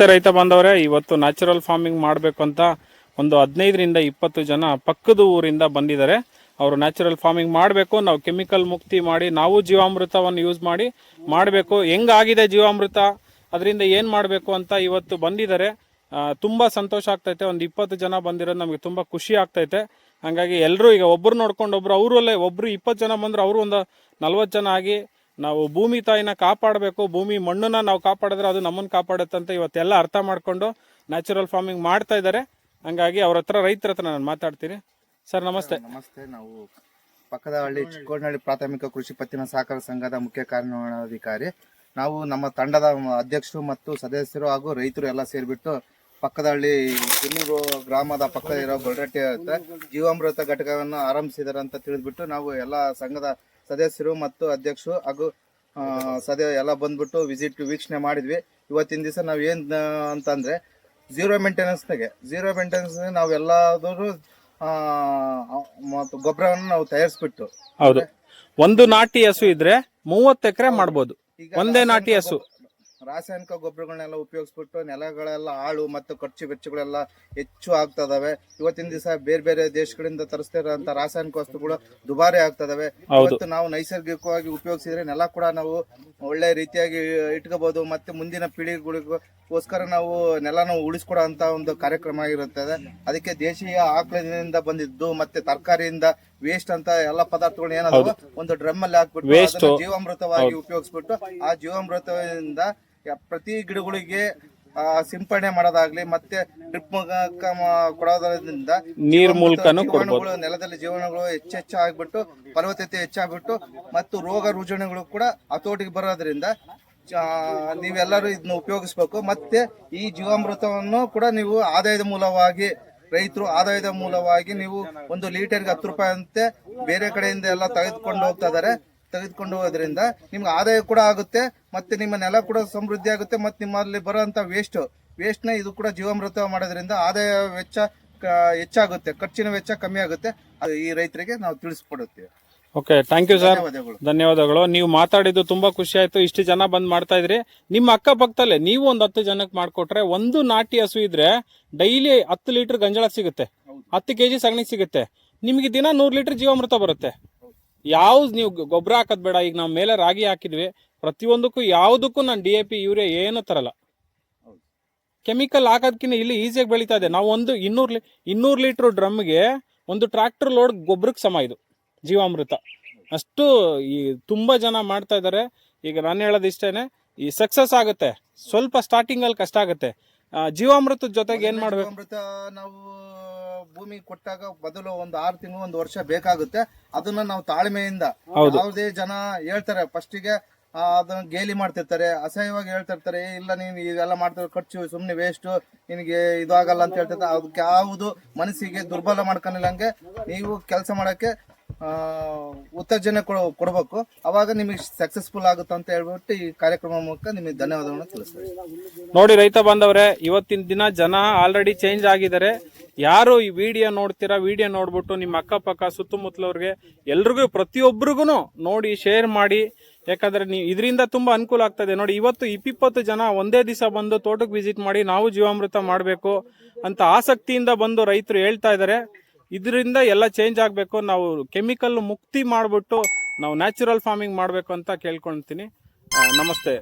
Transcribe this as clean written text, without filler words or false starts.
ನಮಸ್ತೆ ರೈತ ಬಾಂಧವರೇ. ಇವತ್ತು ನ್ಯಾಚುರಲ್ ಫಾರ್ಮಿಂಗ್ ಮಾಡಬೇಕು ಅಂತ ಒಂದು 15ರಿಂದ 20 ಜನ ಪಕ್ಕದ ಊರಿಂದ ಬಂದಿದ್ದಾರೆ. ಅವರು ನ್ಯಾಚುರಲ್ ಫಾರ್ಮಿಂಗ್ ಮಾಡಬೇಕು, ನಾವು ಕೆಮಿಕಲ್ ಮುಕ್ತಿ ಮಾಡಿ ನಾವು ಜೀವಾಮೃತವನ್ನು ಯೂಸ್ ಮಾಡಿ ಮಾಡಬೇಕು, ಹೆಂಗಾಗಿದೆ ಜೀವಾಮೃತ, ಅದರಿಂದ ಏನು ಮಾಡಬೇಕು ಅಂತ ಇವತ್ತು ಬಂದಿದ್ದಾರೆ. ತುಂಬ ಸಂತೋಷ ಆಗ್ತೈತೆ. ಒಂದು 20 ಜನ ಬಂದಿರೋದು ನಮಗೆ ತುಂಬ ಖುಷಿ ಆಗ್ತೈತೆ. ಹಾಗಾಗಿ ಎಲ್ಲರೂ ಈಗ ಒಬ್ಬರು ನೋಡ್ಕೊಂಡು ಒಬ್ಬರು, ಅವರಲ್ಲೇ ಒಬ್ಬರು 20 ಜನ ಬಂದರೆ ಅವರು ಒಂದು 40 ಜನ ಆಗಿ ನಾವು ಭೂಮಿ ತಾಯಿನ ಕಾಪಾಡಬೇಕು, ಭೂಮಿ ಮಣ್ಣನ್ನ ನಾವು ಕಾಪಾಡಿದ್ರೆ ಅದು ನಮ್ಮನ್ನು ಕಾಪಾಡುತ್ತಂತ ಇವತ್ತೆಲ್ಲ ಅರ್ಥ ಮಾಡ್ಕೊಂಡು ನ್ಯಾಚುರಲ್ ಫಾರ್ಮಿಂಗ್ ಮಾಡ್ತಾ ಇದ್ದಾರೆ. ಹಂಗಾಗಿ ಅವ್ರ ಹತ್ರ, ರೈತರ ಹತ್ರ ನಾನು ಮಾತಾಡ್ತೀನಿ. ಸರ್ ನಮಸ್ತೆ. ನಮಸ್ತೆ. ನಾವು ಪಕ್ಕದ ಹಳ್ಳಿ ಚಿಕ್ಕೋಡ್ನಹಳ್ಳಿ ಪ್ರಾಥಮಿಕ ಕೃಷಿ ಪತ್ತಿನ ಸಹಕಾರ ಸಂಘದ ಮುಖ್ಯ ಕಾರ್ಯನಿರ್ವಹಣಾಧಿಕಾರಿ. ನಾವು ನಮ್ಮ ತಂಡದ ಅಧ್ಯಕ್ಷರು ಮತ್ತು ಸದಸ್ಯರು ಹಾಗೂ ರೈತರು ಎಲ್ಲ ಸೇರಿಬಿಟ್ಟು ಪಕ್ಕದ ಹಳ್ಳಿ ಕುನ್ನೂರು ಗ್ರಾಮದ ಪಕ್ಕ ಇರೋ ಗೊಲ್ರಟ್ಟಿ ಜೀವಾಮೃತ ಘಟಕವನ್ನು ಆರಂಭಿಸಿದ್ದಾರೆ ಅಂತ ತಿಳಿದ್ಬಿಟ್ಟು ನಾವು ಎಲ್ಲ ಸಂಘದ ಸದಸ್ಯರು ಮತ್ತು ಅಧ್ಯಕ್ಷರು ಹಾಗೂ ಎಲ್ಲ ಬಂದ್ಬಿಟ್ಟು ವೀಕ್ಷಣೆ ಮಾಡಿದ್ವಿ. ಇವತ್ತಿನ ದಿವಸ ನಾವು ಏನು ಅಂತಂದ್ರೆ ಝೀರೋ ಮೇಂಟೆನೆನ್ಸ್ನಾಗೆ ನಾವೆಲ್ಲರೂ ಗೊಬ್ಬರವನ್ನು ನಾವು ತಯಾರಿಸ್ಬಿಟ್ಟು, ಹೌದು, ಒಂದು ನಾಟಿ ಹಸು ಇದ್ರೆ 30 ಎಕರೆ ಮಾಡ್ಬೋದು. ಒಂದೇ ನಾಟಿ ಹಸು ರಾಸಾಯನಿಕ ಗೊಬ್ಬರಗಳನ್ನೆಲ್ಲ ಉಪಯೋಗಿಸ್ಬಿಟ್ಟು ನೆಲಗಳೆಲ್ಲ ಹಾಳು ಮತ್ತು ಖರ್ಚು ವೆಚ್ಚಗಳೆಲ್ಲ ಹೆಚ್ಚು ಆಗ್ತದವೆ. ಇವತ್ತಿನ ದಿವಸ ಬೇರೆ ಬೇರೆ ದೇಶಗಳಿಂದ ತರಿಸ್ತಿರೋಂಥ ರಾಸಾಯನಿಕ ವಸ್ತುಗಳು ದುಬಾರಿ ಆಗ್ತದವೆ. ಇವತ್ತು ನಾವು ನೈಸರ್ಗಿಕವಾಗಿ ಉಪಯೋಗಿಸಿದ್ರೆ ನೆಲ ಕೂಡ ನಾವು ಒಳ್ಳೆ ರೀತಿಯಾಗಿ ಇಟ್ಕೋಬಹುದು. ಮತ್ತೆ ಮುಂದಿನ ಪೀಳಿಗೆಗಳಿಗೋಸ್ಕರ ನಾವು ನೆಲನ ಉಳಿಸ್ಕೊಡೋ ಅಂತ ಒಂದು ಕಾರ್ಯಕ್ರಮ ಆಗಿರುತ್ತದೆ. ಅದಕ್ಕೆ ದೇಶೀಯ ಆಕಳಿನಿಂದ ಬಂದಿದ್ದು ಮತ್ತೆ ತರಕಾರಿಯಿಂದ ವೇಸ್ಟ್ ಅಂತ ಎಲ್ಲ ಪದಾರ್ಥಗಳು ಏನಾದ್ರು ಒಂದು ಡ್ರಮ್ ಅಲ್ಲಿ ಹಾಕ್ಬಿಟ್ಟು ಜೀವಾಮೃತವಾಗಿ ಉಪಯೋಗಿಸ್ಬಿಟ್ಟು ಆ ಜೀವಾಮೃತದಿಂದ ಪ್ರತಿ ಗಿಡಗಳಿಗೆ ಸಿಂಪಡಣೆ ಮಾಡೋದಾಗ್ಲಿ ಮತ್ತೆ ಡ್ರಿಪ್ ಕೊಡೋದ್ರಿಂದ ನೀರ್ ಮೂಲಕ ನೆಲದಲ್ಲಿ ಜೀವನಗಳು ಹೆಚ್ಚು ಆಗ್ಬಿಟ್ಟು ಫಲವತ್ತತೆ ಹೆಚ್ಚಾಗ್ಬಿಟ್ಟು ಮತ್ತು ರೋಗ ರುಜಿನಗಳು ಕೂಡ ಹತೋಟಿಗೆ ಬರೋದ್ರಿಂದ ನೀವೆಲ್ಲರೂ ಇದನ್ನ ಉಪಯೋಗಿಸ್ಬೇಕು. ಮತ್ತೆ ಈ ಜೀವಾಮೃತವನ್ನು ಕೂಡ ನೀವು ಆದಾಯದ ಮೂಲವಾಗಿ, ರೈತರು ಆದಾಯದ ಮೂಲವಾಗಿ ನೀವು ಒಂದು ಲೀಟರ್ಗೆ 10 ರೂಪಾಯಿ ಅಂತೆ ಬೇರೆ ಕಡೆಯಿಂದ ಎಲ್ಲ ತೆಗೆದುಕೊಂಡು ಹೋದ್ರಿಂದ ನಿಮ್ಗೆ ಆದಾಯ ಕೂಡ ಆಗುತ್ತೆ, ಮತ್ತೆ ನಿಮ್ಮ ನೆಲ ಕೂಡ ಸಮೃದ್ಧಿ ಆಗುತ್ತೆ, ಮತ್ತೆ ನಿಮ್ಮಲ್ಲಿ ಬರೋಂಥ ವೇಸ್ಟ್ನ ಇದು ಕೂಡ ಜೀವಾಮೃತ ಮಾಡೋದ್ರಿಂದ ಆದಾಯ ವೆಚ್ಚ ಹೆಚ್ಚಾಗುತ್ತೆ, ಖರ್ಚಿನ ವೆಚ್ಚ ಕಮ್ಮಿ ಆಗುತ್ತೆ. ಅದು ಈ ರೈತರಿಗೆ ನಾವು ತಿಳಿಸ್ಕೊಡುತ್ತೇವೆ. ಓಕೆ, ಥ್ಯಾಂಕ್ ಯು ಸರ್, ಧನ್ಯವಾದಗಳು. ನೀವು ಮಾತಾಡಿದ್ದು ತುಂಬಾ ಖುಷಿ ಆಯ್ತು. ಇಷ್ಟು ಜನ ಬಂದ್ ಮಾಡ್ತಾ ಇದ್ರಿ. ನಿಮ್ಮ ಅಕ್ಕಪಕ್ಕದಲ್ಲೇ ನೀವು ಒಂದು 10 ಜನಕ್ಕೆ ಮಾಡ್ಕೊಟ್ರೆ, ಒಂದು ನಾಟಿ ಹಸು ಇದ್ರೆ ಡೈಲಿ 10 ಲೀಟರ್ ಗಂಜಳ ಸಿಗುತ್ತೆ, 10 kg ಸಗಣಿ ಸಿಗುತ್ತೆ, ನಿಮಗೆ ದಿನ 100 ಲೀಟರ್ ಜೀವಾಮೃತ ಬರುತ್ತೆ. ಯಾವ್ದು ನೀವು ಗೊಬ್ಬರ ಹಾಕೋದ್ ಬೇಡ. ಈಗ ನಾವು ಮೇಲೆ ರಾಗಿ ಹಾಕಿದ್ವಿ, ಪ್ರತಿಯೊಂದಕ್ಕೂ ಯಾವುದಕ್ಕೂ ನಾನು DAP ಯೂರಿಯಾ ಏನು ತರಲ್ಲ. ಕೆಮಿಕಲ್ ಹಾಕೋದಕ್ಕಿಂತ ಇಲ್ಲಿ ಈಸಿಯಾಗಿ ಬೆಳೀತಾ ಇದೆ. ನಾವು ಒಂದು 200 ಲೀಟರ್ ಡ್ರಮ್ಗೆ ಒಂದು ಟ್ರ್ಯಾಕ್ಟರ್ ಲೋಡ್ ಗೊಬ್ಬರಕ್ಕೆ ಸಮ ಇದು ಜೀವಾಮೃತ. ಅಷ್ಟು ಈ ತುಂಬಾ ಜನ ಮಾಡ್ತಾ ಇದ್ದಾರೆ. ಈಗ ನಾನು ಹೇಳೋದು ಇಷ್ಟೇನೆ, ಈ ಸಕ್ಸಸ್ ಆಗುತ್ತೆ. ಸ್ವಲ್ಪ ಸ್ಟಾರ್ಟಿಂಗ್ ಅಲ್ಲಿ ಕಷ್ಟ ಆಗುತ್ತೆ. ಜೀವಾಮೃತದ ಜೊತೆಗೆ ಏನ್ ಮಾಡ್ಬೇಕು, ನಾವು ಭೂಮಿ ಕೊಟ್ಟಾಗ ಮೊದಲು ಒಂದು 6 ತಿಂಗಳು 1 ವರ್ಷ ಬೇಕಾಗುತ್ತೆ. ಅದನ್ನ ನಾವು ತಾಳ್ಮೆಯಿಂದ, ಯಾವುದೇ ಜನ ಹೇಳ್ತಾರೆ ಫಸ್ಟಿಗೆ ಅದನ್ನ ಗೇಲಿ ಮಾಡ್ತಿರ್ತಾರೆ, ಅಸಹ್ಯವಾಗಿ ಹೇಳ್ತಿರ್ತಾರೆ, ಇಲ್ಲ ನೀನು ಇದೆಲ್ಲ ಮಾಡ್ತಾರೆ ಖರ್ಚು ಸುಮ್ಮನೆ ವೇಸ್ಟ್, ನಿನಗೆ ಇದು ಆಗಲ್ಲ ಅಂತ ಹೇಳ್ತಿರ್ತಾರೆ. ಅದಕ್ಕೆ ಯಾವುದು ಮನಸ್ಸಿಗೆ ದುರ್ಬಲ ಮಾಡ್ಕೊಂಡಿಲ್ಲಂಗೆ ನೀವು ಕೆಲಸ ಮಾಡಕ್ಕೆ ಉತ್ತೇಜನ ಕೊಡಬೇಕು. ಅವಾಗ ನಿಮಗೆ ಸಕ್ಸಸ್ಫುಲ್ ಆಗುತ್ತೆ ಅಂತ ಹೇಳ್ಬಿಟ್ಟು ಈ ಕಾರ್ಯಕ್ರಮ ಮೂಲಕ ನಿಮಗೆ ಧನ್ಯವಾದಗಳನ್ನು ತಿಳಿಸ್ತಾರೆ. ನೋಡಿ ರೈತ ಬಾಂಧವರೇ, ಇವತ್ತಿನ ದಿನ ಜನ ಆಲ್ರೆಡಿ ಚೇಂಜ್ ಆಗಿದ್ದಾರೆ. ಯಾರು ಈ ವಿಡಿಯೋ ನೋಡ್ತೀರಾ, ವಿಡಿಯೋ ನೋಡ್ಬಿಟ್ಟು ನಿಮ್ಮ ಅಕ್ಕಪಕ್ಕ ಸುತ್ತಮುತ್ತಲವ್ರಿಗೆ ಎಲ್ರಿಗೂ ಪ್ರತಿಯೊಬ್ಬರಿಗೂ ನೋಡಿ ಶೇರ್ ಮಾಡಿ. ಯಾಕಂದ್ರೆ ನೀವು ಇದರಿಂದ ತುಂಬಾ ಅನುಕೂಲ ಆಗ್ತದೆ. ನೋಡಿ, ಇವತ್ತು 20 ಜನ ಒಂದೇ ದಿವಸ ಬಂದು ತೋಟಕ್ಕೆ ವಿಸಿಟ್ ಮಾಡಿ ನಾವು ಜೀವಾಮೃತ ಮಾಡಬೇಕು ಅಂತ ಆಸಕ್ತಿಯಿಂದ ಬಂದು ರೈತರು ಹೇಳ್ತಾ ಇದ್ದಾರೆ. ಇದರಿಂದ ಎಲ್ಲ ಚೇಂಜ್ ಆಗಬೇಕು. ನಾವು ಕೆಮಿಕಲ್ ಮುಕ್ತಿ ಮಾಡಿಬಿಟ್ಟು ನಾವು ನ್ಯಾಚುರಲ್ ಫಾರ್ಮಿಂಗ್ ಮಾಡಬೇಕು ಅಂತ ಕೇಳ್ಕೊಳ್ತೀನಿ. ನಮಸ್ತೆ.